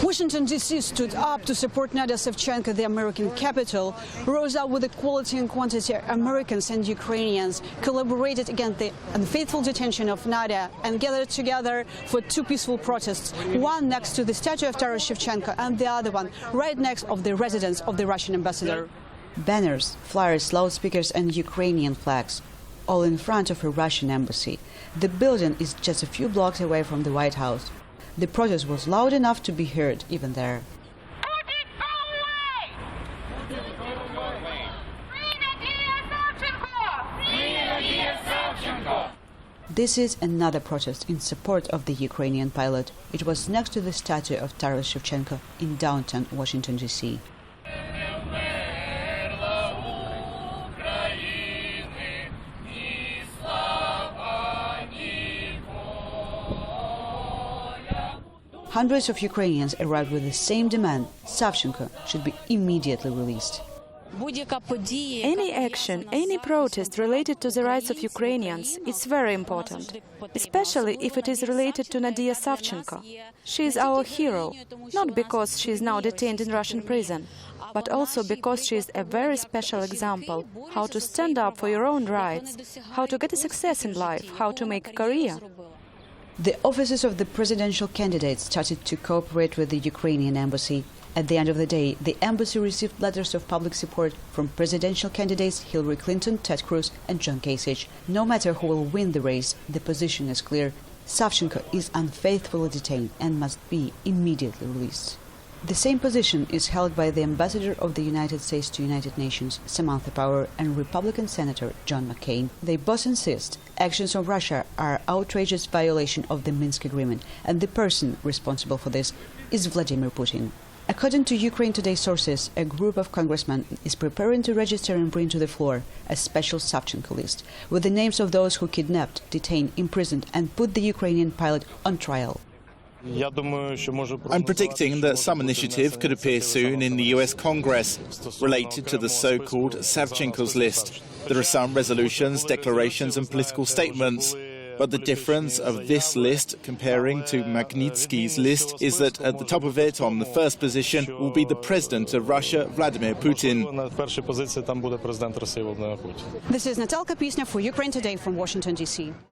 Washington, D.C. stood up to support Nadiya Savchenko. The American capital rose up with the quality and quantity. Americans and Ukrainians collaborated against the unfaithful detention of Nadiya and gathered together for two peaceful protests, one next to the statue of Taras Shevchenko and the other one right next of the residence of the Russian ambassador. Banners, flyers, loudspeakers and Ukrainian flags, all in front of a Russian embassy. The building is just a few blocks away from the White House. The protest was loud enough to be heard even there. Putin, go away! Free Nadiya Savchenko! Free Nadiya Savchenko! This is another protest in support of the Ukrainian pilot. It was next to the statue of Taras Shevchenko in downtown Washington, D.C. Hundreds of Ukrainians arrived with the same demand: Savchenko should be immediately released. Any action, any protest related to the rights of Ukrainians is very important, especially if it is related to Nadiya Savchenko. She is our hero, not because she is now detained in Russian prison, but also because she is a very special example how to stand up for your own rights, how to get a success in life, how to make a career. The offices of the presidential candidates started to cooperate with the Ukrainian embassy. At the end of the day, the embassy received letters of public support from presidential candidates Hillary Clinton, Ted Cruz and John Kasich. No matter who will win the race, the position is clear: Savchenko is unfaithfully detained and must be immediately released. The same position is held by the ambassador of the United States to United Nations, Samantha Power, and Republican Senator John McCain. They both insist actions of Russia are outrageous violation of the Minsk Agreement, and the person responsible for this is Vladimir Putin. According to Ukraine Today sources, a group of congressmen is preparing to register and bring to the floor a special Savchenko list with the names of those who kidnapped, detained, imprisoned and put the Ukrainian pilot on trial. I'm predicting that some initiative could appear soon in the US Congress related to the so-called Savchenko's list. There are some resolutions, declarations and political statements. But the difference of this list comparing to Magnitsky's list is that at the top of it, on the first position, will be the president of Russia, Vladimir Putin. This is Natalka Pisnya for Ukraine Today from Washington, D.C.